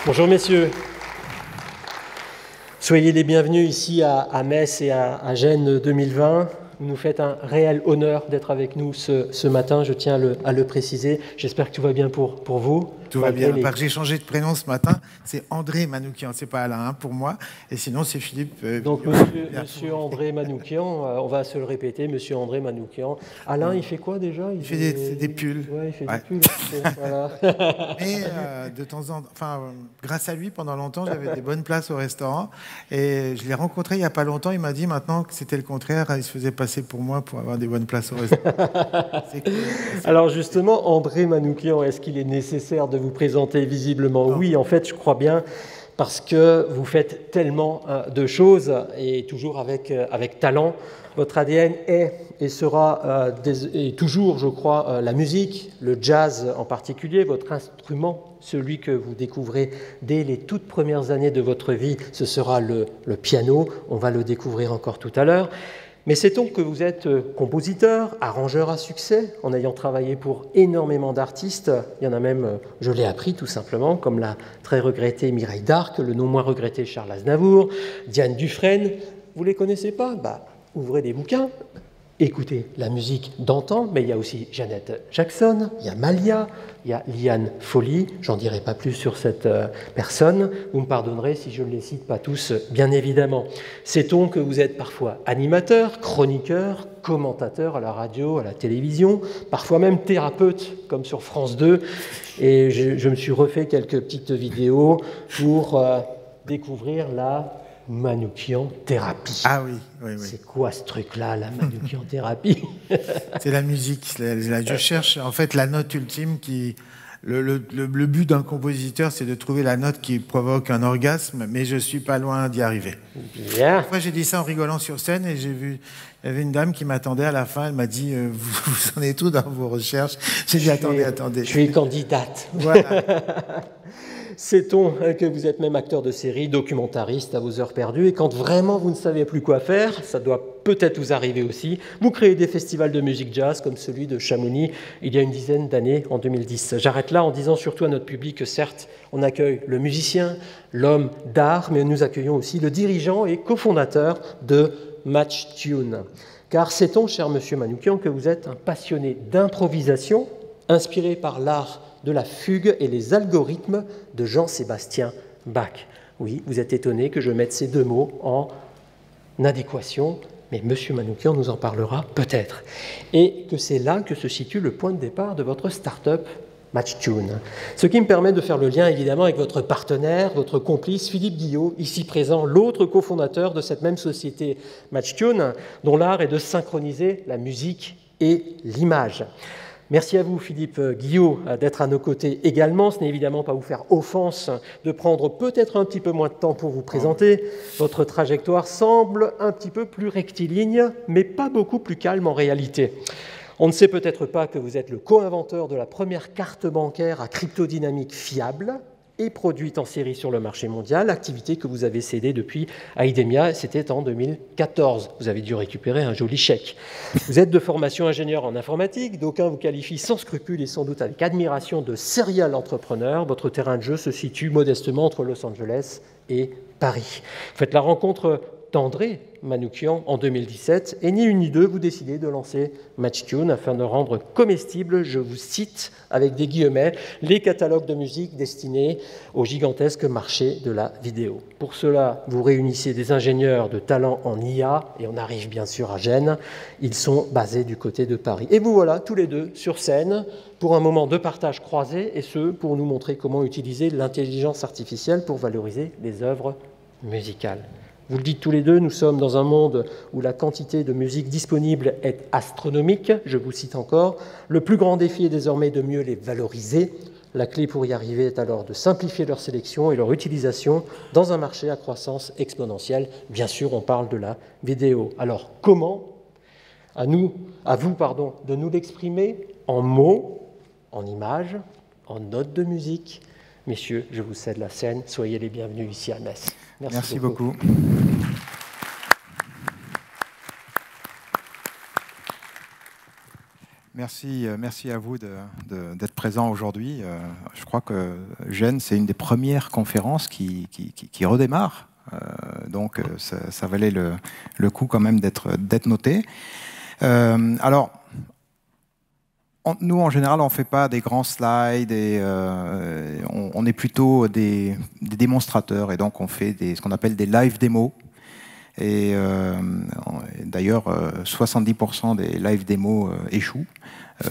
Bonjour messieurs. Soyez les bienvenus ici à Metz et à Gênes 2020. Vous nous faites un réel honneur d'être avec nous ce matin, je tiens à le préciser. J'espère que tout va bien pour vous. Tout va bien, parce que j'ai changé de prénom ce matin. C'est André Manoukian, c'est pas Alain pour moi. Et sinon, c'est Philippe. Donc, monsieur André Manoukian, on va se le répéter, monsieur André Manoukian. Alain, il fait quoi déjà? Il fait des pulls. Ouais, il fait des pulls. Voilà. Mais de temps en temps, grâce à lui, pendant longtemps, j'avais des bonnes places au restaurant. Et je l'ai rencontré il n'y a pas longtemps. Il m'a dit maintenant que c'était le contraire. Il se faisait passer pour moi pour avoir des bonnes places au restaurant. Cool. Alors justement, André Manoukian, est-ce qu'il est nécessaire de vous présenter visiblement? Oui, en fait, je crois bien, parce que vous faites tellement de choses et toujours avec talent. Votre ADN est et sera et toujours, je crois, la musique, le jazz en particulier, votre instrument, celui que vous découvrez dès les toutes premières années de votre vie, ce sera le piano. On va le découvrir encore tout à l'heure. Mais sait-on que vous êtes compositeur, arrangeur à succès, en ayant travaillé pour énormément d'artistes. Il y en a même, je l'ai appris tout simplement, comme la très regrettée Mireille d'Arc, le non moins regretté Charles Aznavour, Diane Dufresne. Vous ne les connaissez pas? Ouvrez des bouquins, écoutez la musique d'antan, mais il y a aussi Janet Jackson, il y a Malia, il y a Liane Folly, j'en dirai pas plus sur cette personne, vous me pardonnerez si je ne les cite pas tous, bien évidemment. Sait-on que vous êtes parfois animateur, chroniqueur, commentateur à la radio, à la télévision, parfois même thérapeute, comme sur France 2, et je me suis refait quelques petites vidéos pour découvrir la Manoukian thérapie. Ah oui, oui, oui. C'est quoi ce truc-là, la Manoukian thérapie? C'est la musique. Je cherche en fait la note ultime qui... Le but d'un compositeur, c'est de trouver la note qui provoque un orgasme, mais je suis pas loin d'y arriver. Bien. Après, j'ai dit ça en rigolant sur scène et j'ai vu, il y avait une dame qui m'attendait à la fin. Elle m'a dit vous en êtes où dans vos recherches? J'ai dit attendez. Je suis candidate. Voilà. Sait-on que vous êtes même acteur de série, documentariste à vos heures perdues, et quand vraiment vous ne savez plus quoi faire, ça doit peut-être vous arriver aussi, vous créez des festivals de musique jazz comme celui de Chamonix il y a une dizaine d'années, en 2010. J'arrête là en disant surtout à notre public que certes, on accueille le musicien, l'homme d'art, mais nous accueillons aussi le dirigeant et cofondateur de Match Tune. Car sait-on, cher monsieur Manoukian, que vous êtes un passionné d'improvisation, inspiré par l'art de la fugue et les algorithmes de Jean-Sébastien Bach. Oui, vous êtes étonné que je mette ces deux mots en adéquation, mais M. Manoukian nous en parlera peut-être. Et que c'est là que se situe le point de départ de votre start-up Match Tune. Ce qui me permet de faire le lien évidemment avec votre partenaire, votre complice Philippe Guillot, ici présent, l'autre cofondateur de cette même société Match Tune, dont l'art est de synchroniser la musique et l'image. Merci à vous, Philippe Guillot, d'être à nos côtés également. Ce n'est évidemment pas vous faire offense de prendre peut-être un petit peu moins de temps pour vous présenter. Votre trajectoire semble un petit peu plus rectiligne, mais pas beaucoup plus calme en réalité. On ne sait peut-être pas que vous êtes le co-inventeur de la première carte bancaire à cryptodynamique fiable et produite en série sur le marché mondial, activité que vous avez cédée depuis à Idemia, c'était en 2014. Vous avez dû récupérer un joli chèque. Vous êtes de formation ingénieur en informatique, d'aucuns vous qualifient sans scrupule et sans doute avec admiration de serial entrepreneur. Votre terrain de jeu se situe modestement entre Los Angeles et Paris. Vous faites la rencontre d'André Manoukian en 2017 et ni une ni deux, vous décidez de lancer Match Tune afin de rendre comestible, je vous cite avec des guillemets, les catalogues de musique destinés au gigantesque marché de la vidéo. Pour cela, vous réunissez des ingénieurs de talent en IA et on arrive bien sûr à Gênes. Ils sont basés du côté de Paris. Et vous voilà tous les deux sur scène pour un moment de partage croisé et ce, pour nous montrer comment utiliser l'intelligence artificielle pour valoriser les œuvres musicales. Vous le dites tous les deux, nous sommes dans un monde où la quantité de musique disponible est astronomique. Je vous cite encore. Le plus grand défi est désormais de mieux les valoriser. La clé pour y arriver est alors de simplifier leur sélection et leur utilisation dans un marché à croissance exponentielle. Bien sûr, on parle de la vidéo. Alors, comment? À vous, de nous l'exprimer en mots, en images, en notes de musique. Messieurs, je vous cède la scène. Soyez les bienvenus ici à Metz. Merci beaucoup. Merci à vous d'être présent aujourd'hui. Je crois que Gênes, c'est une des premières conférences qui redémarre. Donc ça valait le coup quand même d'être noté. Alors, nous, en général, on ne fait pas des grands slides, et on est plutôt des démonstrateurs, et donc on fait ce qu'on appelle des live démos. Et d'ailleurs, 70% des live démos échouent.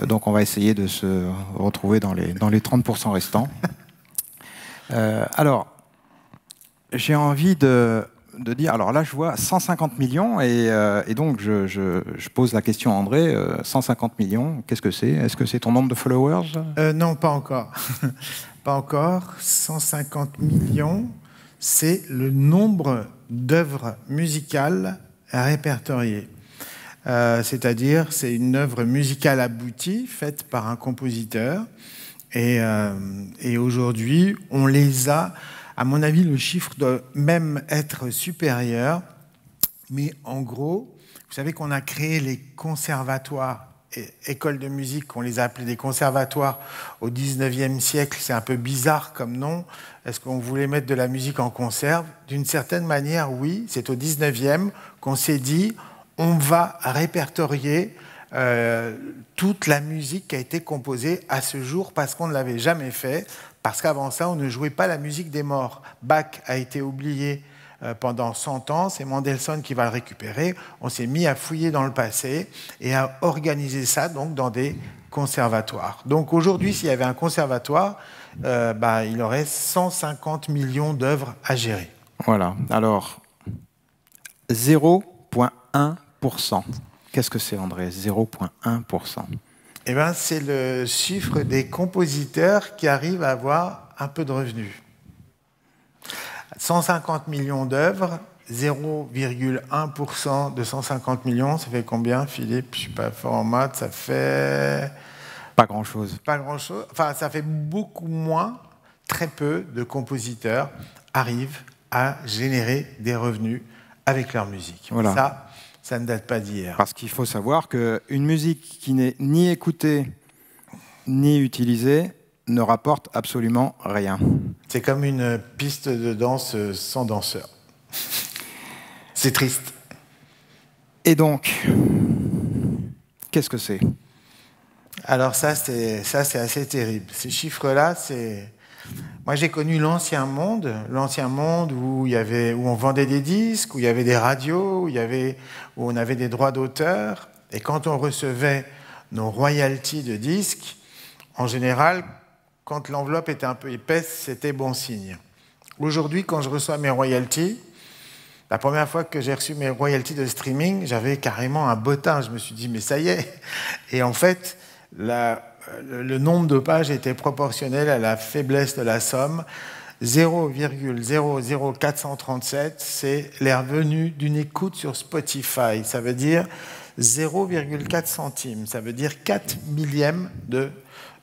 Donc on va essayer de se retrouver dans les 30% restants. Alors, j'ai envie de dire, alors là je vois 150 millions, et donc je pose la question à André, 150 millions, qu'est-ce que c'est? Est-ce que c'est ton nombre de followers? Non, pas encore. Pas encore. 150 millions, c'est le nombre d'œuvres musicales répertoriées. C'est-à-dire, c'est une œuvre musicale aboutie, faite par un compositeur. Et aujourd'hui, on les a, à mon avis, le chiffre doit même être supérieur. Mais en gros, vous savez qu'on a créé les conservatoires et écoles de musique, on les a appelés des conservatoires au 19e siècle. C'est un peu bizarre comme nom. Est-ce qu'on voulait mettre de la musique en conserve? D'une certaine manière, oui. C'est au 19e qu'on s'est dit on va répertorier toute la musique qui a été composée à ce jour, parce qu'on ne l'avait jamais fait, parce qu'avant ça, on ne jouait pas la musique des morts. Bach a été oublié pendant 100 ans, c'est Mendelssohn qui va le récupérer. On s'est mis à fouiller dans le passé et à organiser ça donc dans des conservatoires. Donc aujourd'hui, s'il y avait un conservatoire, il aurait 150 millions d'œuvres à gérer. Voilà, alors 0,1%. Qu'est-ce que c'est, André, 0,1%? Eh bien, c'est le chiffre des compositeurs qui arrivent à avoir un peu de revenus. 150 millions d'œuvres, 0,1% de 150 millions, ça fait combien, Philippe? Je ne suis pas fort en maths, ça fait... Pas grand-chose. Pas grand-chose. Enfin, ça fait beaucoup moins, très peu de compositeurs arrivent à générer des revenus avec leur musique. Voilà. Ça ne date pas d'hier. Parce qu'il faut savoir qu'une musique qui n'est ni écoutée ni utilisée ne rapporte absolument rien. C'est comme une piste de danse sans danseur. C'est triste. Et donc, qu'est-ce que c'est? Alors ça, c'est assez terrible. Ces chiffres-là, c'est... Moi, j'ai connu l'ancien monde où on vendait des disques, où il y avait des radios, où on avait des droits d'auteur. Et quand on recevait nos royalties de disques, en général, quand l'enveloppe était un peu épaisse, c'était bon signe. Aujourd'hui, quand je reçois mes royalties, la première fois que j'ai reçu mes royalties de streaming, j'avais carrément un bottin. Je me suis dit, mais ça y est. Et en fait, le nombre de pages était proportionnel à la faiblesse de la somme. 0,00437, c'est les revenus d'une écoute sur Spotify. Ça veut dire 0,4 centimes. Ça veut dire 4 millièmes de...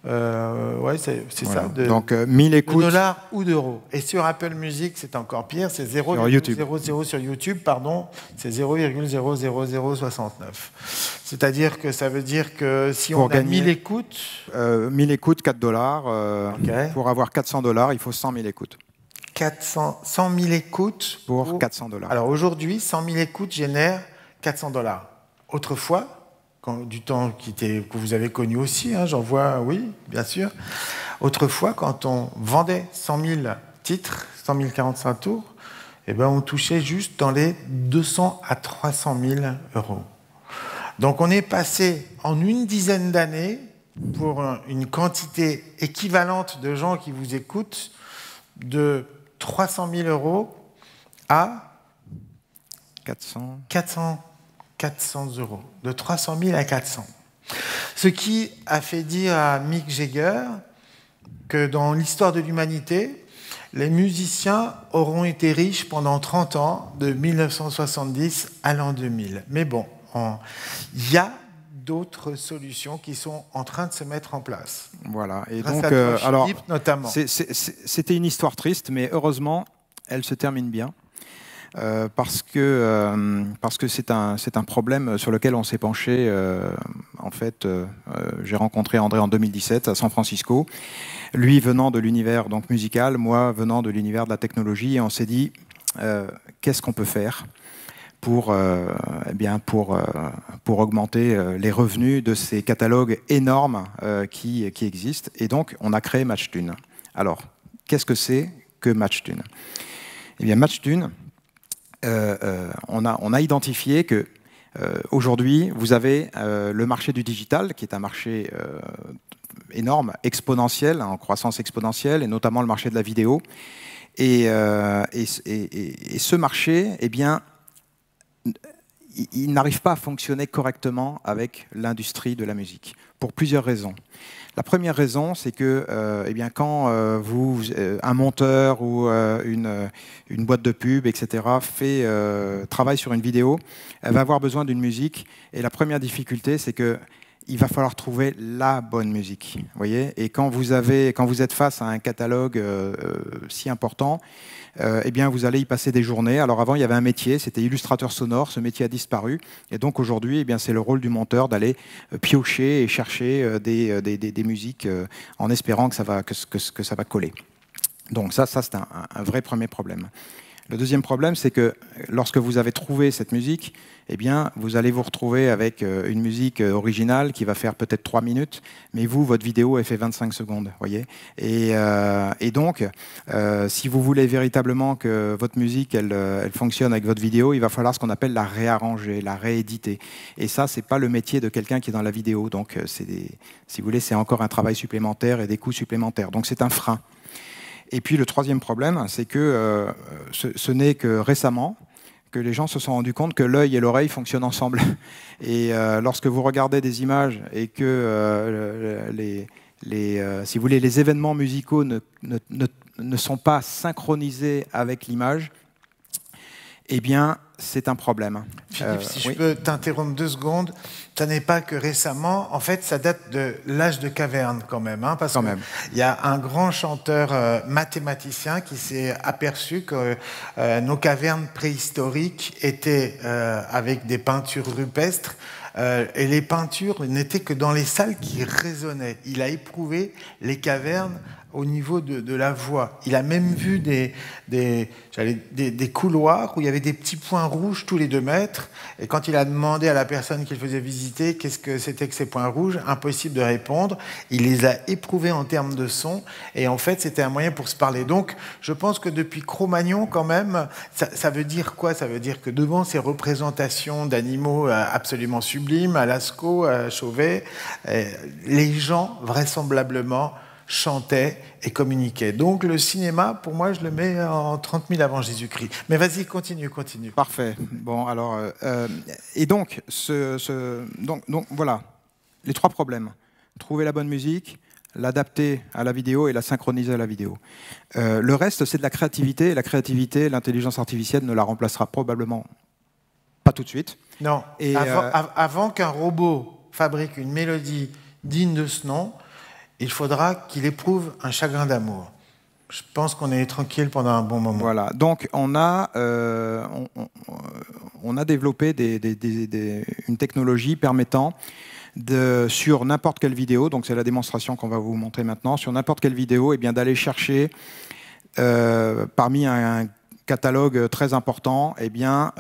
ouais, c'est voilà. ça. Donc 1000 écoutes. De dollars ou d'euros. Et sur Apple Music, c'est encore pire. C'est 0,00 sur YouTube, pardon. C'est 0,00069. C'est-à-dire que ça veut dire que si on a 1000 écoutes... 1000 écoutes, 4 dollars. Okay. Pour avoir 400 dollars, il faut 100 000 écoutes. 100 000 écoutes pour 400 dollars. Alors aujourd'hui, 100 000 écoutes génèrent 400 dollars. Autrefois, du temps que vous avez connu aussi, hein, j'en vois, oui, bien sûr. Autrefois, quand on vendait 100 000 titres, 100 045 tours, eh ben, on touchait juste dans les 200 à 300 000 euros. Donc on est passé en une dizaine d'années, pour une quantité équivalente de gens qui vous écoutent, de 300 000 euros à 400 euros. De 300 000 à 400. Ce qui a fait dire à Mick Jagger que dans l'histoire de l'humanité, les musiciens auront été riches pendant 30 ans, de 1970 à l'an 2000. Mais bon, il y a d'autres solutions qui sont en train de se mettre en place. Voilà. Et grâce donc, à toi, alors, Philippe, notamment. C'était une histoire triste, mais heureusement, elle se termine bien. parce que c'est un problème sur lequel on s'est penché. En fait, j'ai rencontré André en 2017 à San Francisco. Lui venant de l'univers donc musical, moi venant de l'univers de la technologie, et on s'est dit qu'est-ce qu'on peut faire pour augmenter les revenus de ces catalogues énormes qui existent. Et donc, on a créé Matchtune. Alors, qu'est-ce que c'est que Matchtune? Eh bien, Matchtune, on a identifié que aujourd'hui, vous avez le marché du digital, qui est un marché énorme, exponentiel, en croissance exponentielle, et notamment le marché de la vidéo. Et ce marché, eh bien, il n'arrive pas à fonctionner correctement avec l'industrie de la musique, pour plusieurs raisons. La première raison, c'est que eh bien, quand un monteur ou une boîte de pub, etc., travaille sur une vidéo, elle va avoir besoin d'une musique. Et la première difficulté, c'est que il va falloir trouver la bonne musique. Voyez, et quand vous êtes face à un catalogue si important, eh bien, vous allez y passer des journées. Alors avant, il y avait un métier, c'était illustrateur sonore. Ce métier a disparu. Et donc aujourd'hui, eh bien, c'est le rôle du monteur d'aller piocher et chercher des musiques en espérant que ça va coller. Donc ça c'est un vrai premier problème. Le deuxième problème, c'est que lorsque vous avez trouvé cette musique, eh bien, vous allez vous retrouver avec une musique originale qui va faire peut-être 3 minutes, mais vous, votre vidéo, elle fait 25 secondes, voyez. Et donc, si vous voulez véritablement que votre musique, elle fonctionne avec votre vidéo, il va falloir ce qu'on appelle la réarranger, la rééditer. Et ça, c'est pas le métier de quelqu'un qui est dans la vidéo. Donc, si vous voulez, c'est encore un travail supplémentaire et des coûts supplémentaires. Donc, c'est un frein. Et puis le troisième problème, c'est que ce n'est que récemment que les gens se sont rendus compte que l'œil et l'oreille fonctionnent ensemble. Et lorsque vous regardez des images et que si vous voulez, les événements musicaux ne sont pas synchronisés avec l'image, eh bien, c'est un problème. Philippe, si je peux t'interrompre 2 secondes, ça n'est pas que récemment, en fait, ça date de l'âge de caverne quand même, hein, parce qu'il y a un grand chanteur mathématicien qui s'est aperçu que nos cavernes préhistoriques étaient avec des peintures rupestres, et les peintures n'étaient que dans les salles qui résonnaient. Il a éprouvé les cavernes au niveau de la voix. Il a même vu des couloirs où il y avait des petits points rouges tous les 2 mètres. Et quand il a demandé à la personne qu'il faisait visiter qu'est-ce que c'était que ces points rouges, impossible de répondre. Il les a éprouvés en termes de son. Et en fait, c'était un moyen pour se parler. Donc, je pense que depuis Cro-Magnon, quand même, ça veut dire quoi? Ça veut dire que devant ces représentations d'animaux absolument sublimes, à Lascaux, à Chauvet, les gens, vraisemblablement, chantait et communiquait. Donc le cinéma, pour moi, je le mets en 30 000 avant Jésus-Christ. Mais vas-y, continue. Parfait. Bon, alors, et donc, donc, voilà, les 3 problèmes. Trouver la bonne musique, l'adapter à la vidéo et la synchroniser à la vidéo. Le reste, c'est de la créativité. Et la créativité, l'intelligence artificielle ne la remplacera probablement pas tout de suite. Non, et avant qu'un robot fabrique une mélodie digne de ce nom, il faudra qu'il éprouve un chagrin d'amour. Je pense qu'on est tranquille pendant un bon moment. Voilà. Donc, on a développé une technologie permettant sur n'importe quelle vidéo, donc c'est la démonstration qu'on va vous montrer maintenant, sur n'importe quelle vidéo, eh bien, d'aller chercher parmi un catalogue très important, eh bien,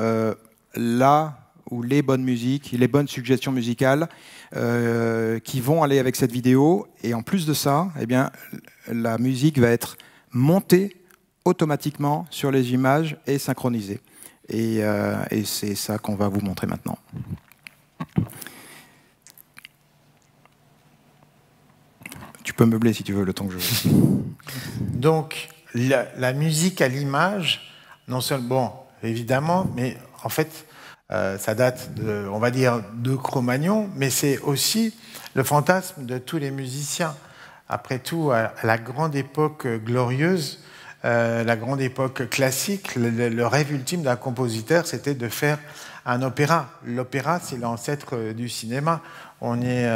là où les bonnes musiques, les bonnes suggestions musicales qui vont aller avec cette vidéo. Et en plus de ça, eh bien, la musique va être montée automatiquement sur les images et synchronisée. Et c'est ça qu'on va vous montrer maintenant. Tu peux meubler si tu veux le temps que je... Donc, la musique à l'image, non seulement, bon, évidemment, mais en fait... ça date, on va dire, de Cro-Magnon, mais c'est aussi le fantasme de tous les musiciens. Après tout, à la grande époque glorieuse, la grande époque classique, le rêve ultime d'un compositeur, c'était de faire un opéra. L'opéra, c'est l'ancêtre du cinéma. On est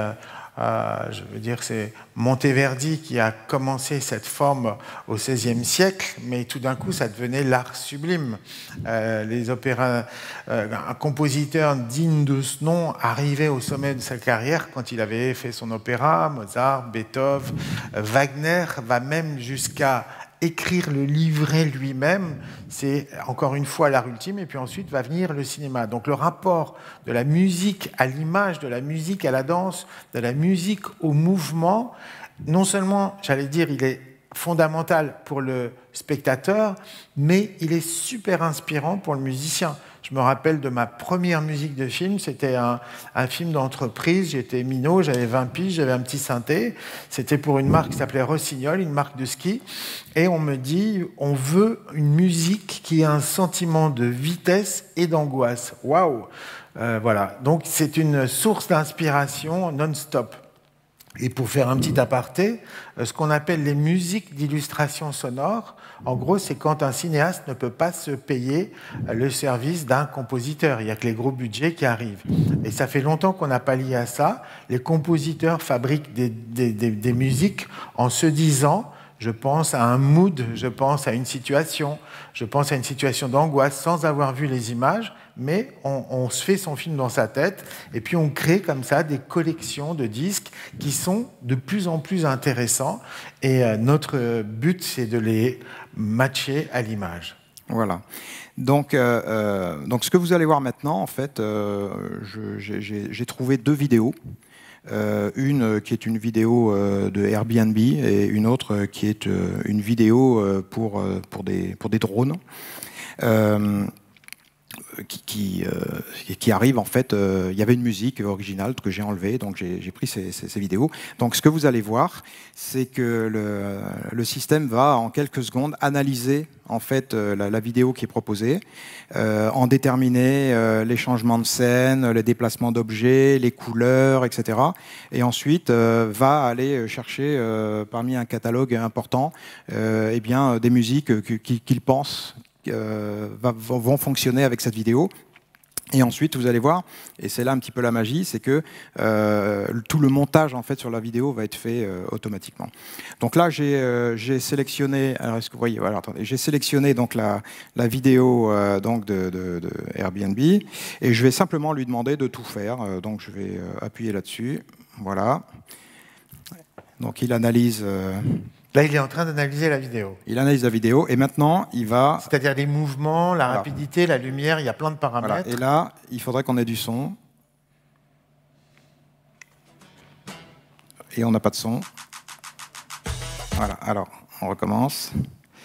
Je veux dire, c'est Monteverdi qui a commencé cette forme au XVIe siècle, mais tout d'un coup, ça devenait l'art sublime. Les opéras, un compositeur digne de ce nom arrivait au sommet de sa carrière quand il avait fait son opéra, Mozart, Beethoven, Wagner va même jusqu'à écrire le livret lui-même, c'est encore une fois l'art ultime, et puis ensuite va venir le cinéma. Donc le rapport de la musique à l'image, de la musique à la danse, de la musique au mouvement, non seulement, j'allais dire, il est fondamental pour le spectateur, mais il est super inspirant pour le musicien. Je me rappelle de ma première musique de film, c'était un film d'entreprise, j'étais minot, j'avais 20 piges, j'avais un petit synthé, c'était pour une marque qui s'appelait Rossignol, une marque de ski, et on me dit, on veut une musique qui a un sentiment de vitesse et d'angoisse. Waouh! Voilà, donc c'est une source d'inspiration non-stop. Et pour faire un petit aparté, ce qu'on appelle les musiques d'illustration sonore, en gros, c'est quand un cinéaste ne peut pas se payer le service d'un compositeur. Il n'y a que les gros budgets qui arrivent. Et ça fait longtemps qu'on n'a pas lié à ça. Les compositeurs fabriquent des musiques en se disant, je pense à un mood, je pense à une situation d'angoisse sans avoir vu les images, mais on se fait son film dans sa tête et puis on crée comme ça des collections de disques qui sont de plus en plus intéressants et notre but c'est de les matcher à l'image. Voilà. Donc ce que vous allez voir maintenant, en fait, j'ai trouvé 2 vidéos. Une qui est une vidéo de Airbnb et une autre qui est une vidéo pour des drones. Qui arrive en fait, il y avait une musique originale que j'ai enlevée, donc j'ai pris ces vidéos. Donc ce que vous allez voir, c'est que le système va en quelques secondes analyser en fait la vidéo qui est proposée, en déterminer les changements de scène, les déplacements d'objets, les couleurs, etc. Et ensuite va aller chercher parmi un catalogue important eh bien, des musiques qu'il pense vont fonctionner avec cette vidéo. Et ensuite, vous allez voir, et c'est là un petit peu la magie, c'est que tout le montage en fait sur la vidéo va être fait automatiquement. Donc là, j'ai sélectionné. Alors, est-ce que vous voyez? Voilà, attendez. J'ai sélectionné donc la vidéo donc de Airbnb, et je vais simplement lui demander de tout faire. Donc, je vais appuyer là-dessus. Voilà. Donc, il analyse. Là, il est en train d'analyser la vidéo. Il analyse la vidéo et maintenant, il va... C'est-à-dire les mouvements, la rapidité, la lumière, il y a plein de paramètres. Voilà. Et là, il faudrait qu'on ait du son. Et on n'a pas de son. Voilà, alors, on recommence.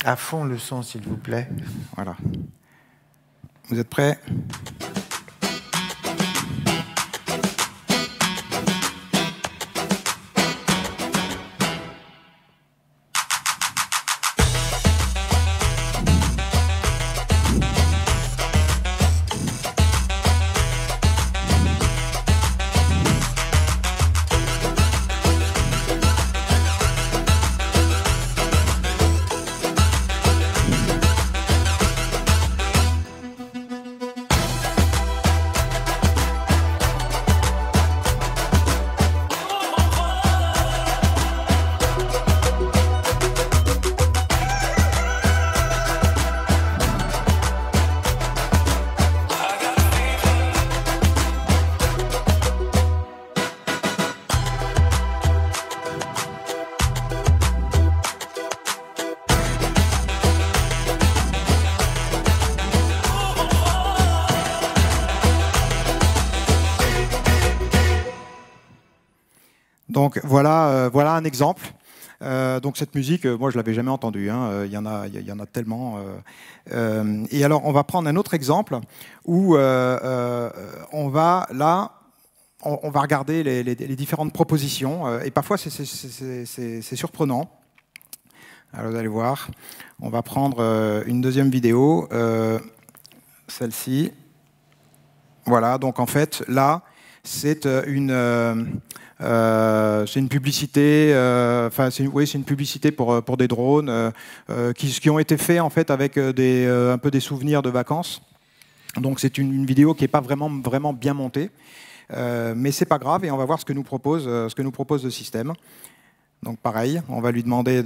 À fond le son, s'il vous plaît. Voilà. Vous êtes prêts ? Donc voilà, voilà un exemple. Donc cette musique, moi je l'avais jamais entendue. Hein. Il y en a tellement. Et alors on va prendre un autre exemple où on va regarder les différentes propositions. Et parfois c'est surprenant. Alors vous allez voir. On va prendre une deuxième vidéo, celle-ci. Voilà. Donc en fait là, c'est une publicité, c'est une publicité pour des drones qui ont été faits en fait avec un peu des souvenirs de vacances. Donc c'est une vidéo qui n'est pas vraiment bien montée. Mais c'est pas grave et on va voir ce que nous propose le système. Donc pareil, on va lui demander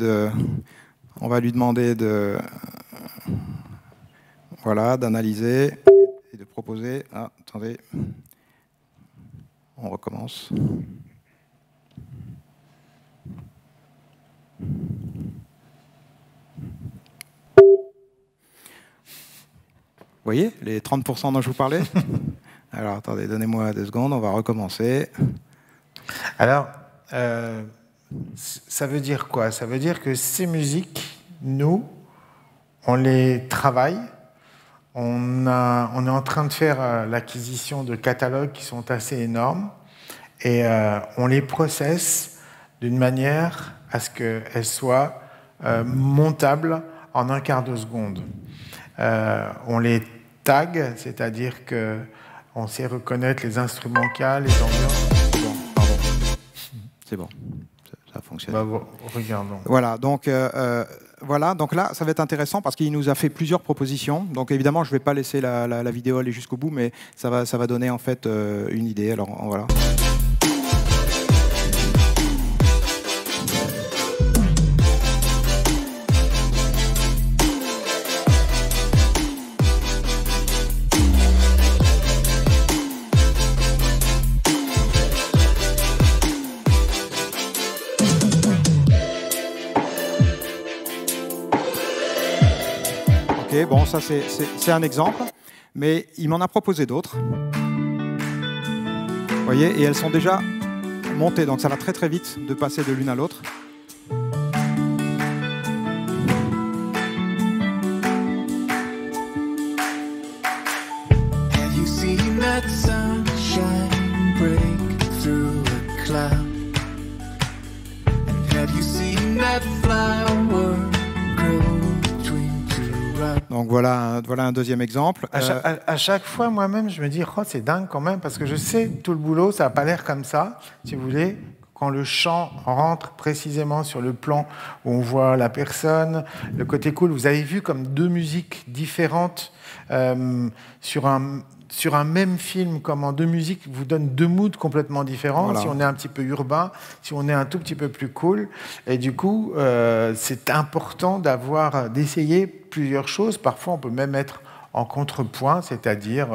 voilà, d'analyser et de proposer. Ah, attendez, on recommence. Vous voyez les 30% dont je vous parlais? Alors attendez, donnez-moi 2 secondes, on va recommencer. Alors, ça veut dire quoi? Ça veut dire que ces musiques, nous, on les travaille. On est en train de faire l'acquisition de catalogues qui sont assez énormes et on les processe d'une manière à ce qu'elles soient montables en 1/4 de seconde. On les tag, c'est-à-dire qu'on sait reconnaître les instruments qu'il y a, les ambiances. Bon, pardon. C'est bon, ça fonctionne. Bah, regardons. Voilà, donc là, ça va être intéressant parce qu'il nous a fait plusieurs propositions. Donc évidemment, je ne vais pas laisser la vidéo aller jusqu'au bout, mais ça va donner en fait une idée. Alors voilà. Ok, bon, ça c'est un exemple, mais il m'en a proposé d'autres. Vous voyez, et elles sont déjà montées, donc ça va très très vite de passer de l'une à l'autre. Have you seen that sunshine break through a cloud? And have you seen that flower grow? Donc voilà un deuxième exemple. À chaque fois, moi-même, je me dis, oh, c'est dingue quand même, parce que je sais tout le boulot, ça n'a pas l'air comme ça, si vous voulez. Quand le chant rentre précisément sur le plan où on voit la personne, le côté cool, vous avez vu comme 2 musiques différentes sur un même film, comment 2 musiques vous donnent 2 moods complètement différents. Voilà. Si on est un petit peu urbain, si on est un tout petit peu plus cool. Et du coup, c'est important d'essayer plusieurs choses. Parfois, on peut même être en contrepoint, c'est-à-dire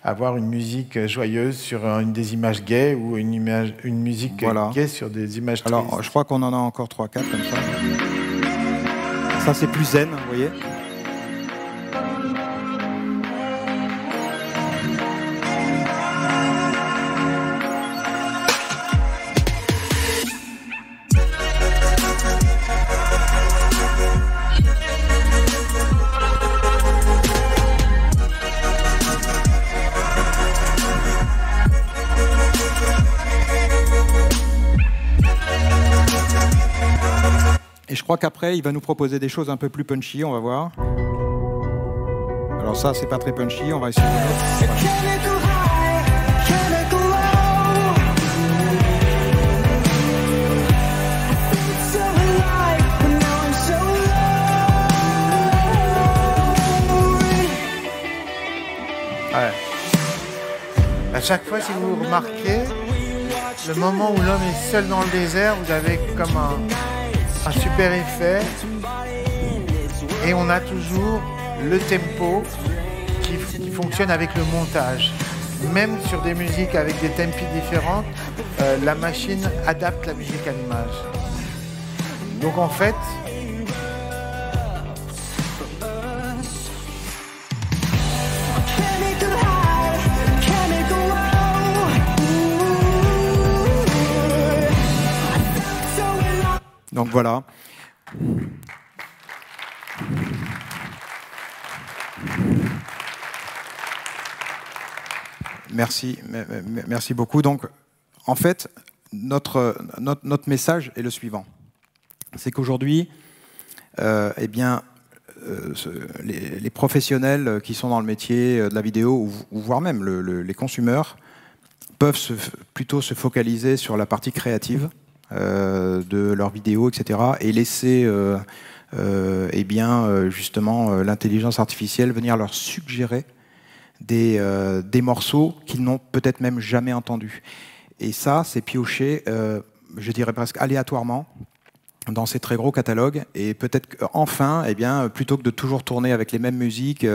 avoir une musique joyeuse sur une des images gays ou une musique gaie sur des images tristes. Alors, je crois qu'on en a encore 3-4 comme ça. Ça, c'est plus zen, vous voyez. Et je crois qu'après, il va nous proposer des choses un peu plus punchy, on va voir. Alors ça, c'est pas très punchy, on va essayer de mettre. Ouais. À chaque fois, si vous remarquez, le moment où l'homme est seul dans le désert, vous avez comme un super effet, et on a toujours le tempo qui fonctionne avec le montage. Même sur des musiques avec des tempi différents, la machine adapte la musique à l'image. Donc en fait, donc voilà. Merci beaucoup. Donc, en fait, notre message est le suivant. C'est qu'aujourd'hui, eh bien, les professionnels qui sont dans le métier de la vidéo, ou voire même les consommateurs, peuvent plutôt se focaliser sur la partie créative de leurs vidéos, etc., et laisser eh bien, justement l'intelligence artificielle venir leur suggérer des morceaux qu'ils n'ont peut-être même jamais entendus. Et ça, c'est pioché, je dirais presque aléatoirement, dans ces très gros catalogues, et peut-être qu'enfin, eh bien, plutôt que de toujours tourner avec les mêmes musiques,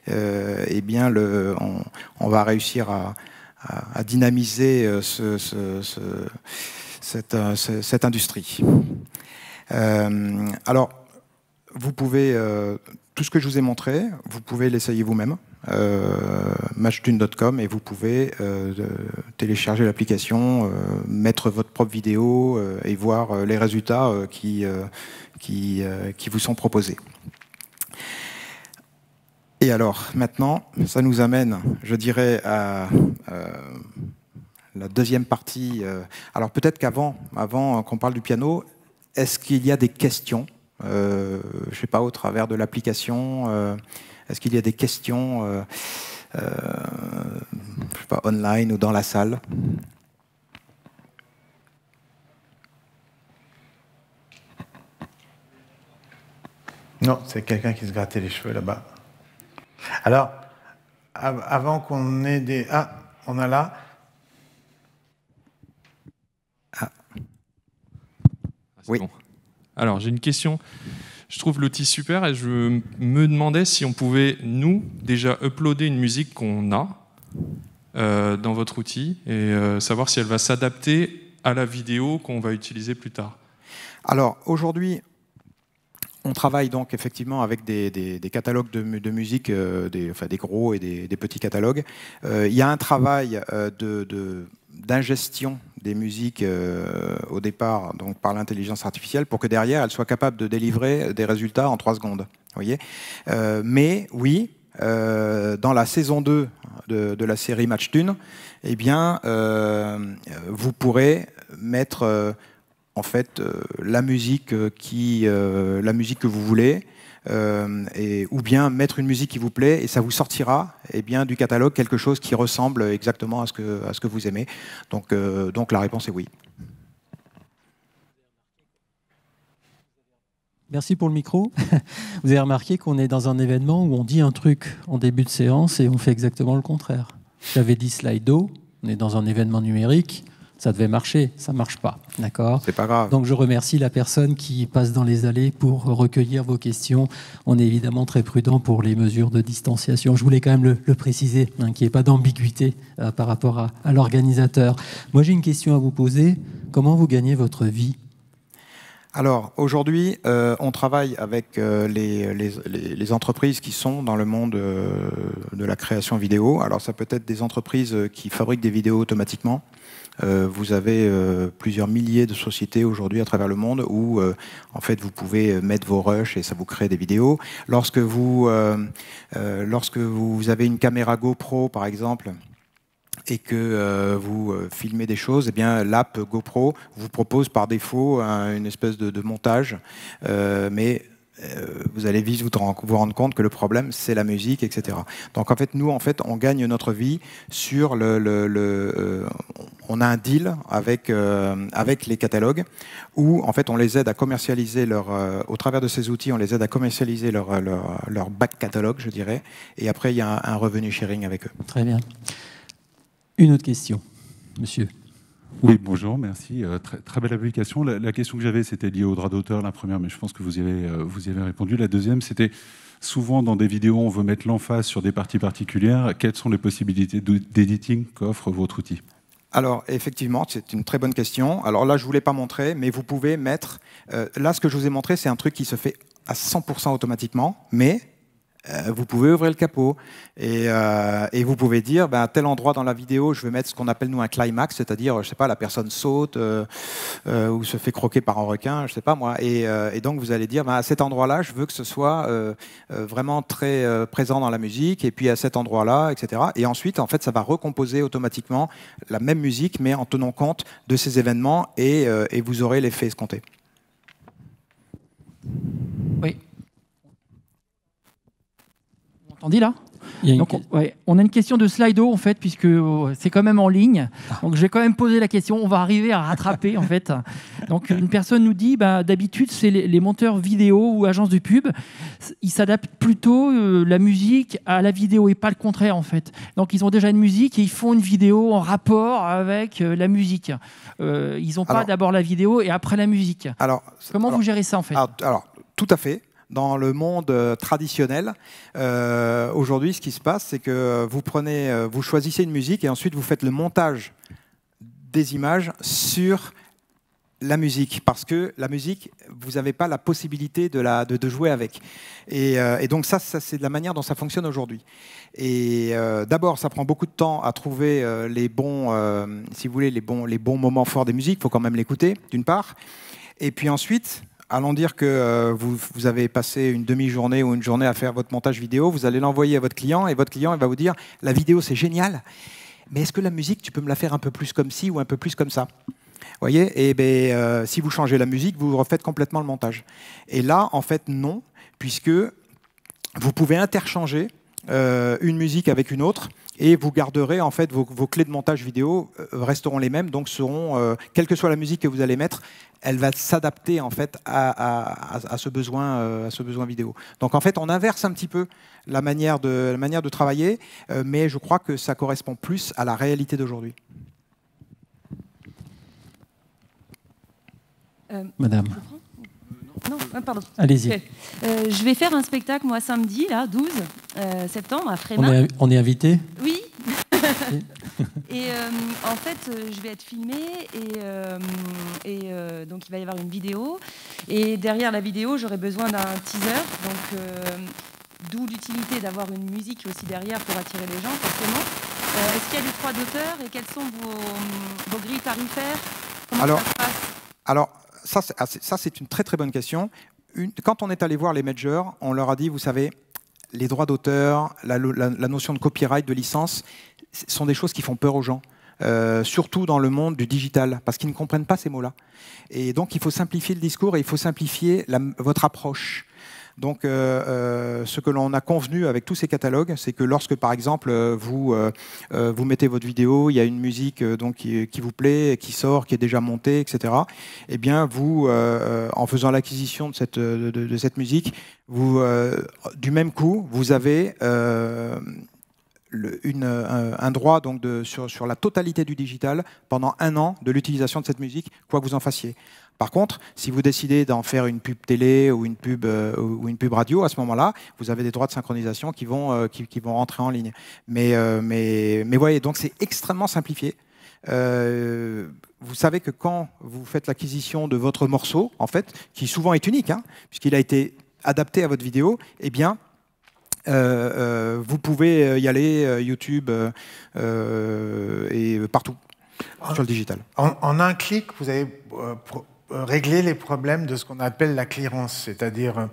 eh bien, on va réussir à dynamiser cette industrie. Alors, vous pouvez, tout ce que je vous ai montré, vous pouvez l'essayer vous-même, matchtune.com, et vous pouvez télécharger l'application, mettre votre propre vidéo et voir les résultats qui vous sont proposés. Et alors, maintenant, ça nous amène, je dirais, à la deuxième partie. Alors peut-être qu'avant qu'on parle du piano, est-ce qu'il y a des questions, je ne sais pas, au travers de l'application, est-ce qu'il y a des questions, je sais pas, online ou dans la salle? Non, c'est quelqu'un qui se grattait les cheveux là-bas. Alors, avant qu'on ait des... Ah, on a là... Oui. Bon. Alors, j'ai une question. Je trouve l'outil super et je me demandais si on pouvait, nous, déjà uploader une musique qu'on a dans votre outil et savoir si elle va s'adapter à la vidéo qu'on va utiliser plus tard. Alors, aujourd'hui, on travaille donc effectivement avec des catalogues de musique, des gros et des petits catalogues. Il y a un travail d'ingestion des musiques au départ, donc par l'intelligence artificielle, pour que derrière, elle soit capable de délivrer des résultats en 3 secondes. Vous voyez, mais oui, dans la saison 2 de la série Matchtune, eh bien, vous pourrez mettre en fait la musique que vous voulez, ou bien mettre une musique qui vous plaît, et ça vous sortira bien du catalogue quelque chose qui ressemble exactement à ce que vous aimez. Donc la réponse est oui. Merci pour le micro. Vous avez remarqué qu'on est dans un événement où on dit un truc en début de séance et on fait exactement le contraire. J'avais dit Slido, on est dans un événement numérique, ça devait marcher, ça ne marche pas, d'accord ? C'est pas grave. Donc je remercie la personne qui passe dans les allées pour recueillir vos questions. On est évidemment très prudent pour les mesures de distanciation. Je voulais quand même le préciser, qu'il n'y ait pas d'ambiguïté par rapport à l'organisateur. Moi j'ai une question à vous poser. Comment vous gagnez votre vie ? Alors aujourd'hui, on travaille avec les entreprises qui sont dans le monde de la création vidéo. Alors ça peut être des entreprises qui fabriquent des vidéos automatiquement. Vous avez plusieurs milliers de sociétés aujourd'hui à travers le monde où en fait vous pouvez mettre vos rushs et ça vous crée des vidéos. Lorsque vous avez une caméra GoPro par exemple, et que vous filmez des choses, eh bien l'app GoPro vous propose par défaut une espèce de montage, mais vous allez vite vous rendre compte que le problème c'est la musique, etc. Donc en fait nous on gagne notre vie sur on a un deal avec les catalogues où en fait on les aide à commercialiser au travers de ces outils, on les aide à commercialiser leur back catalogue, je dirais, et après il y a un revenu sharing avec eux. Très bien. Une autre question, monsieur. Oui, bonjour, merci. Très belle application. La question que j'avais, c'était liée au droit d'auteur, la première, mais je pense que vous y avez répondu. La deuxième, c'était souvent dans des vidéos, on veut mettre l'emphase sur des parties particulières. Quelles sont les possibilités d'editing qu'offre votre outil ? Alors, effectivement, c'est une très bonne question. Alors là, je ne vous l'ai pas montré, mais vous pouvez mettre... là, ce que je vous ai montré, c'est un truc qui se fait à 100% automatiquement, mais... vous pouvez ouvrir le capot et vous pouvez dire à tel endroit dans la vidéo je vais mettre ce qu'on appelle nous un climax, c'est-à-dire je sais pas, la personne saute ou se fait croquer par un requin, je sais pas moi, et donc vous allez dire à cet endroit-là je veux que ce soit vraiment très présent dans la musique, et puis à cet endroit-là, etc. Et ensuite en fait ça va recomposer automatiquement la même musique mais en tenant compte de ces événements et vous aurez l'effet escompté. Oui. Vous m'entendez là ? Donc, on a une question de Slido, en fait, puisque c'est quand même en ligne. Donc, je vais quand même poser la question. On va arriver à rattraper, en fait. Donc, une personne nous dit, d'habitude, c'est les monteurs vidéo ou agences de pub, ils s'adaptent plutôt la musique à la vidéo et pas le contraire, en fait. Donc, ils ont déjà une musique et ils font une vidéo en rapport avec la musique. Ils n'ont pas d'abord la vidéo et après la musique. Comment vous gérez ça, en fait? Alors, tout à fait. Dans le monde traditionnel, aujourd'hui, ce qui se passe, c'est que vous choisissez une musique et ensuite vous faites le montage des images sur la musique, parce que la musique, vous n'avez pas la possibilité de jouer avec. Et donc ça c'est de la manière dont ça fonctionne aujourd'hui. Et d'abord, ça prend beaucoup de temps à trouver les bons, si vous voulez, les bons moments forts des musiques. Il faut quand même l'écouter, d'une part. Et puis ensuite, allons dire que vous avez passé une demi-journée ou une journée à faire votre montage vidéo, vous allez l'envoyer à votre client et votre client il va vous dire « la vidéo c'est génial, mais est-ce que la musique tu peux me la faire un peu plus comme ci ou un peu plus comme ça ?» Vous voyez, et si vous changez la musique, vous refaites complètement le montage. Et là, en fait, non, puisque vous pouvez interchanger une musique avec une autre et vous garderez en fait vos clés de montage vidéo resteront les mêmes, donc seront, quelle que soit la musique que vous allez mettre, elle va s'adapter en fait à ce besoin vidéo. Donc en fait, on inverse un petit peu la manière de travailler, mais je crois que ça correspond plus à la réalité d'aujourd'hui. Madame. Non, pardon. Allez-y. Okay. Je vais faire un spectacle, moi, samedi, là, 12 septembre, à Frémin. On est invité? Oui. Et en fait, je vais être filmée et donc il va y avoir une vidéo. Et derrière la vidéo, j'aurai besoin d'un teaser. Donc, d'où l'utilité d'avoir une musique aussi derrière pour attirer les gens, forcément. Est-ce qu'il y a des droits d'auteur et quelles sont vos grilles tarifaires? Comment ça se passe? Alors, ça, c'est une très très bonne question. Quand on est allé voir les majors, on leur a dit, vous savez, les droits d'auteur, la notion de copyright, de licence, sont des choses qui font peur aux gens, surtout dans le monde du digital, parce qu'ils ne comprennent pas ces mots-là. Et donc, il faut simplifier le discours et il faut simplifier votre approche. Donc, ce que l'on a convenu avec tous ces catalogues, c'est que lorsque, par exemple, vous mettez votre vidéo, il y a une musique donc, qui vous plaît, qui sort, qui est déjà montée, etc. Eh bien, vous, en faisant l'acquisition de cette musique, du même coup, vous avez un droit donc, sur la totalité du digital pendant 1 an de l'utilisation de cette musique, quoi que vous en fassiez. Par contre, si vous décidez d'en faire une pub télé ou une pub radio, à ce moment-là, vous avez des droits de synchronisation qui vont rentrer en ligne. Mais voyez, donc c'est extrêmement simplifié. Vous savez que quand vous faites l'acquisition de votre morceau, en fait, qui souvent est unique, hein, puisqu'il a été adapté à votre vidéo, eh bien, vous pouvez y aller, YouTube et partout sur le digital. En un clic, vous avez régler les problèmes de ce qu'on appelle la clearance, c'est-à-dire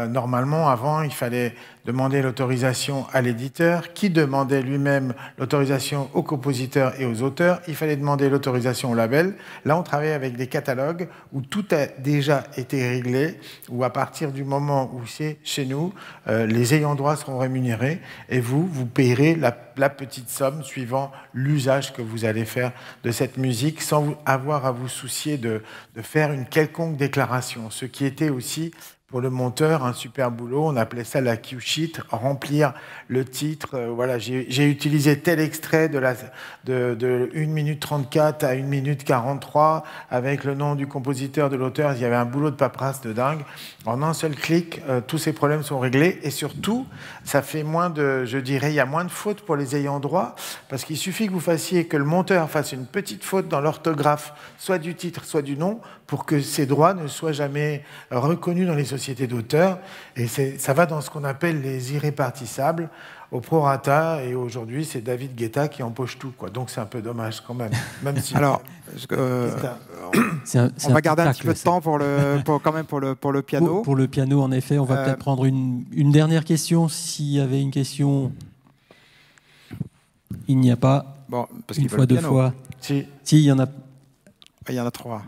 normalement avant il fallait demander l'autorisation à l'éditeur, qui demandait lui-même l'autorisation aux compositeurs et aux auteurs, il fallait demander l'autorisation au label. Là on travaille avec des catalogues où tout a déjà été réglé, où à partir du moment où c'est chez nous, les ayants droit seront rémunérés et vous payerez la petite somme suivant l'usage que vous allez faire de cette musique sans avoir à vous soucier de faire une quelconque déclaration. Ce qui était aussi pour le monteur un super boulot, on appelait ça la cue sheet, remplir le titre. Voilà, j'ai utilisé tel extrait de 1 minute 34 à 1 minute 43 avec le nom du compositeur, de l'auteur. Il y avait un boulot de paperasse de dingue. En un seul clic, tous ces problèmes sont réglés et surtout, ça fait moins de, je dirais, il y a moins de fautes pour les ayants droit parce qu'il suffit que le monteur fasse une petite faute dans l'orthographe, soit du titre, soit du nom, pour que ces droits ne soient jamais reconnus dans les sociétés d'auteurs. Et ça va dans ce qu'on appelle les irrépartissables au prorata. Et aujourd'hui, c'est David Guetta qui empoche tout, quoi. Donc c'est un peu dommage quand même. Même si alors, on va garder un petit peu de temps pour le piano. Pour le piano, en effet, on va peut-être prendre une dernière question. S'il y avait une question, il n'y a pas. Bon, parce une fois, deux fois. Si, il y en a. Il y en a 3.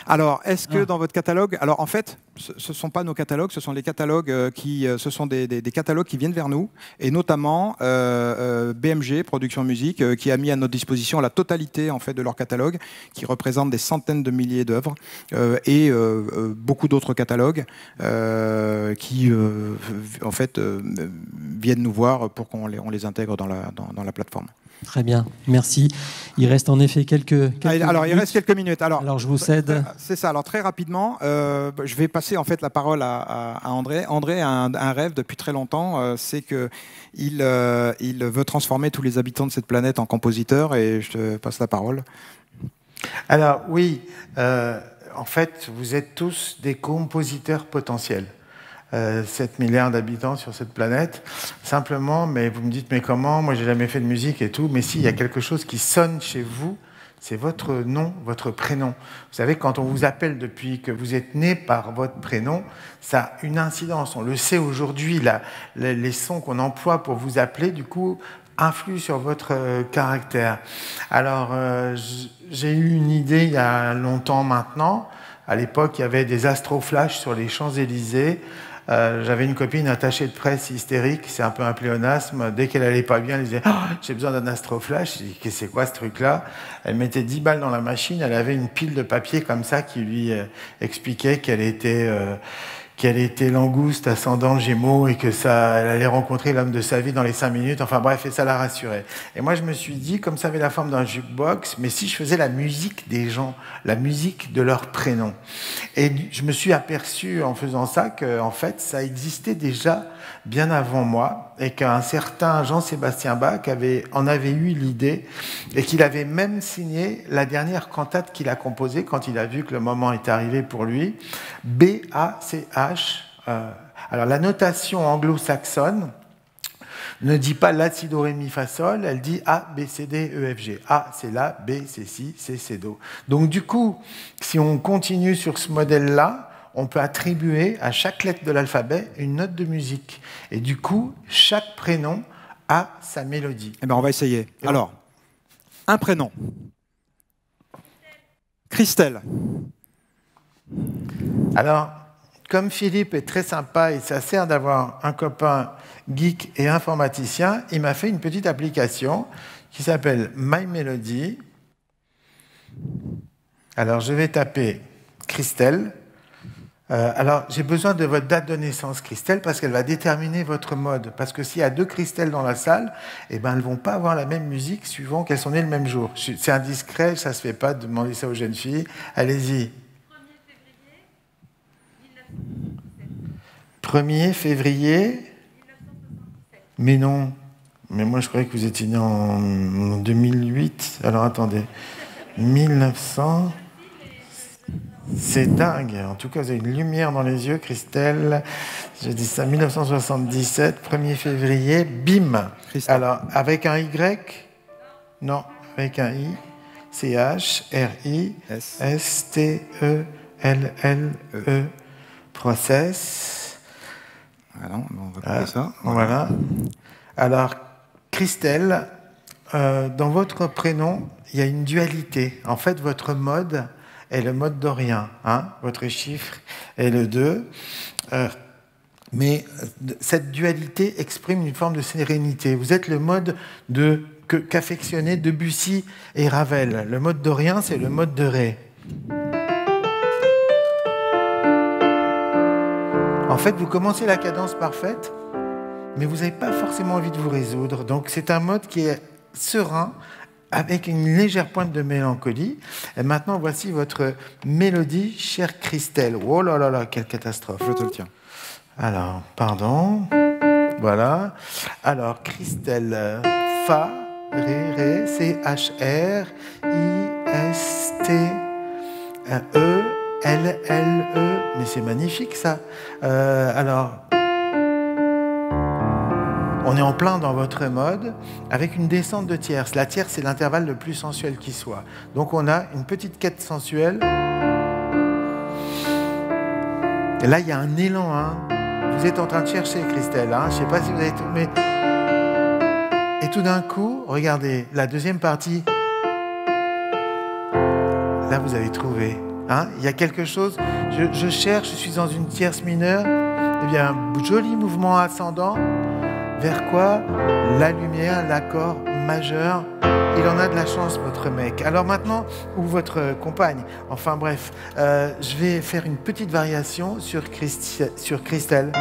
Alors, est-ce que dans votre catalogue... Alors, en fait, ce ne sont pas nos catalogues, ce sont les catalogues ce sont des catalogues qui viennent vers nous, et notamment BMG, Production Musique, qui a mis à notre disposition la totalité en fait, de leur catalogue, qui représente des centaines de milliers d'œuvres, et beaucoup d'autres catalogues qui, en fait, viennent nous voir pour qu'on les intègre dans la plateforme. Très bien, merci. Il reste en effet quelques alors, minutes. il reste quelques minutes. Alors, je vous cède. C'est ça. Alors, très rapidement, je vais passer en fait la parole à André. André a un rêve depuis très longtemps, c'est qu'il veut transformer tous les habitants de cette planète en compositeurs, et je te passe la parole. Alors, oui, en fait, vous êtes tous des compositeurs potentiels. 7 milliards d'habitants sur cette planète. Simplement, mais vous me dites, mais comment? Moi, j'ai jamais fait de musique et tout. Mais si, il y a quelque chose qui sonne chez vous, c'est votre nom, votre prénom. Vous savez, quand on vous appelle depuis que vous êtes né par votre prénom, ça a une incidence. On le sait aujourd'hui, les sons qu'on emploie pour vous appeler, du coup, influent sur votre caractère. Alors, j'ai eu une idée il y a longtemps maintenant. À l'époque, il y avait des astroflashs sur les Champs-Élysées. J'avais une copine attachée de presse hystérique, c'est un peu un pléonasme. Dès qu'elle allait pas bien, elle disait j'ai besoin d'un astroflash. Je dis qu'est-ce que c'est quoi ce truc-là? Elle mettait 10 balles dans la machine, elle avait une pile de papier comme ça qui lui expliquait qu'elle était langouste, ascendant Gémeaux, et que elle allait rencontrer l'homme de sa vie dans les 5 minutes. Enfin bref, et ça la rassurait. Et moi, je me suis dit, comme ça avait la forme d'un jukebox, mais si je faisais la musique des gens, la musique de leur prénom. Et je me suis aperçu en faisant ça qu'en fait, ça existait déjà bien avant moi, et qu'un certain Jean-Sébastien Bach en avait eu l'idée, et qu'il avait même signé la dernière cantate qu'il a composée quand il a vu que le moment était arrivé pour lui, B-A-C-H. Alors la notation anglo-saxonne ne dit pas la, si, do, ré, mi, fa, sol, elle dit A, B, C, D, E, F, G. A, c'est la, B, c'est si, C, c'est do. Donc du coup, si on continue sur ce modèle-là, on peut attribuer à chaque lettre de l'alphabet une note de musique. Et du coup, chaque prénom a sa mélodie. Eh ben, on va essayer. Alors, un prénom. Christelle. Alors, comme Philippe est très sympa et ça sert d'avoir un copain geek et informaticien, il m'a fait une petite application qui s'appelle My Melody. Alors, je vais taper Christelle. Alors, j'ai besoin de votre date de naissance, Christelle, parce qu'elle va déterminer votre mode. Parce que s'il y a 2 Christelle dans la salle, eh ben, elles ne vont pas avoir la même musique suivant qu'elles sont nées le même jour. C'est indiscret, ça ne se fait pas de demander ça aux jeunes filles. Allez-y. 1er février 1977. Mais non. Mais moi, je croyais que vous étiez né en 2008. Alors, attendez. 1900... C'est dingue. En tout cas, vous avez une lumière dans les yeux, Christelle. J'ai dit ça, 1977, 1er février, bim. Christelle. Alors, avec un Y? Non, avec un I. C-H-R-I-S-T-E-L-L-E. Process. Voilà, on va couper ça. Voilà. Alors, Christelle, dans votre prénom, il y a une dualité. En fait, votre mode est le mode dorien. Hein, votre chiffre est le 2. Mais cette dualité exprime une forme de sérénité. Vous êtes le mode qu'affectionnaient Debussy et Ravel. Le mode dorien, c'est le mode de Ré. En fait, vous commencez la cadence parfaite, mais vous n'avez pas forcément envie de vous résoudre. Donc, c'est un mode qui est serein, avec une légère pointe de mélancolie. Et maintenant, voici votre mélodie, chère Christelle. Oh là là là, quelle catastrophe. Je te le tiens. Alors, pardon. Voilà. Alors, Christelle, Fa, Ré, Ré, C-H-R-I-S-T-E, L-L-E. Mais c'est magnifique, ça. Alors... On est en plein dans votre mode avec une descente de tierces. La tierce, c'est l'intervalle le plus sensuel qui soit. Donc on a une petite quête sensuelle. Et là, il y a un élan. Hein. Vous êtes en train de chercher, Christelle. Hein. Je ne sais pas si vous avez tout... Mais... Et tout d'un coup, regardez, la deuxième partie. Là, vous avez trouvé. Hein, il y a quelque chose, je cherche, je suis dans une tierce mineure, eh bien, un joli mouvement ascendant, vers quoi? La lumière, l'accord majeur. Il en a de la chance, votre mec. Alors maintenant, ou votre compagne. Enfin bref, je vais faire une petite variation sur Christelle.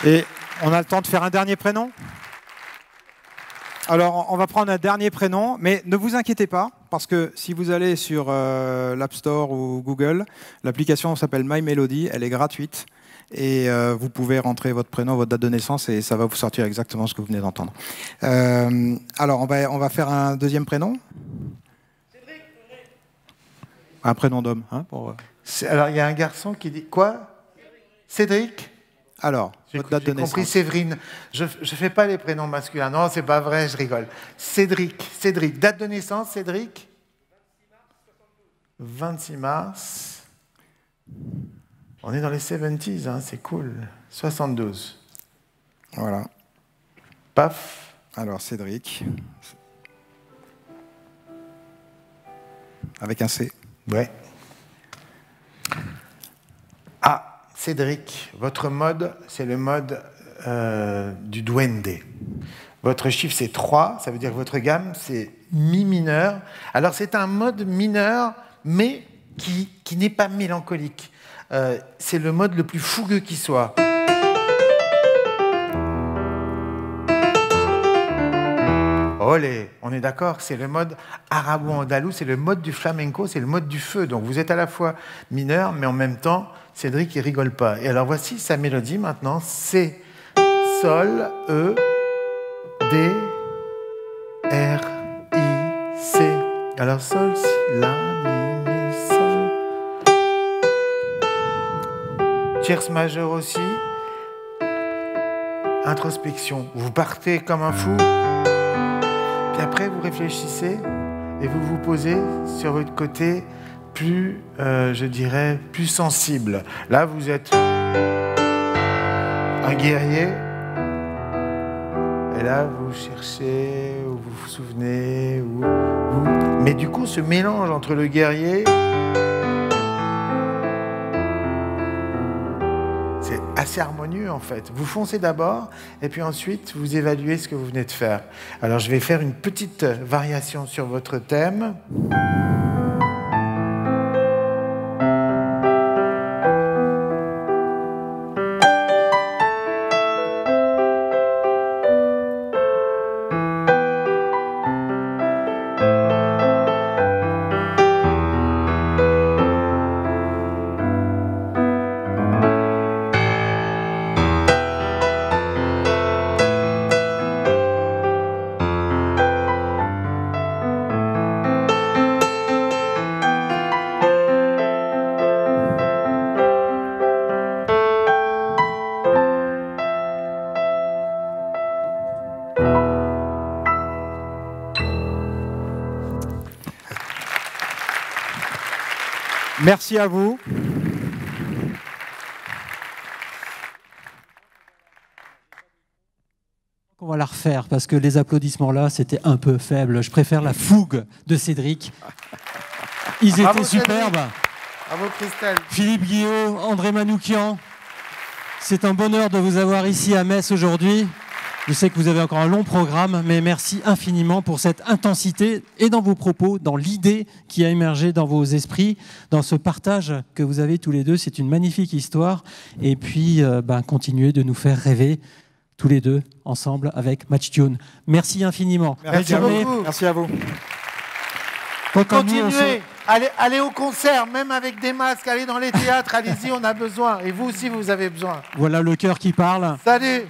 Et on a le temps de faire un dernier prénom? Alors, on va prendre un dernier prénom, mais ne vous inquiétez pas, parce que si vous allez sur l'App Store ou Google, l'application s'appelle My Melody, elle est gratuite, et vous pouvez rentrer votre prénom, votre date de naissance, et ça va vous sortir exactement ce que vous venez d'entendre. Alors, on va faire un deuxième prénom. Un prénom d'homme. Hein, Alors, il y a un garçon qui dit quoi? Cédric? Alors, votre date de naissance. J'ai compris Séverine. Je ne fais pas les prénoms masculins. Non, c'est pas vrai, je rigole. Cédric. Date de naissance, Cédric? 26 mars. On est dans les 70s, hein, c'est cool. 72. Voilà. Paf. Alors, Cédric. Avec un C. Ouais. Ah, Cédric, votre mode, c'est le mode du duende. Votre chiffre, c'est 3, ça veut dire que votre gamme, c'est mi mineur. Alors, c'est un mode mineur, mais qui n'est pas mélancolique. C'est le mode le plus fougueux qui soit. Olé, on est d'accord, c'est le mode arabo-andalou, c'est le mode du flamenco, c'est le mode du feu. Donc vous êtes à la fois mineur, mais en même temps, Cédric, il rigole pas. Et alors voici sa mélodie maintenant, C, Sol, E, D, R, I, C. Alors Sol, Si, La, Mi, Sol. Tierce majeure aussi. Introspection. Vous partez comme un fou. Puis après, vous réfléchissez et vous vous posez sur votre côté plus, je dirais, plus sensible. Là, vous êtes un guerrier. Et là, vous cherchez, ou vous vous souvenez. Mais du coup, ce mélange entre le guerrier... C'est assez harmonieux en fait. Vous foncez d'abord et puis ensuite vous évaluez ce que vous venez de faire. Alors je vais faire une petite variation sur votre thème. Merci à vous. On va la refaire parce que les applaudissements là, c'était un peu faible. Je préfère la fougue de Cédric. Ils étaient Bravo, superbes. Bravo Christelle. Philippe Guillot, André Manoukian, c'est un bonheur de vous avoir ici à Metz aujourd'hui. Je sais que vous avez encore un long programme, mais merci infiniment pour cette intensité et dans vos propos, dans l'idée qui a émergé dans vos esprits, dans ce partage que vous avez tous les deux. C'est une magnifique histoire. Et puis, continuez de nous faire rêver tous les deux, ensemble, avec Matchtune. Merci infiniment. Merci beaucoup. Merci à vous. Continuez, allez au concert, même avec des masques, allez dans les théâtres, allez-y, on a besoin. Et vous aussi, vous avez besoin. Voilà le cœur qui parle. Salut.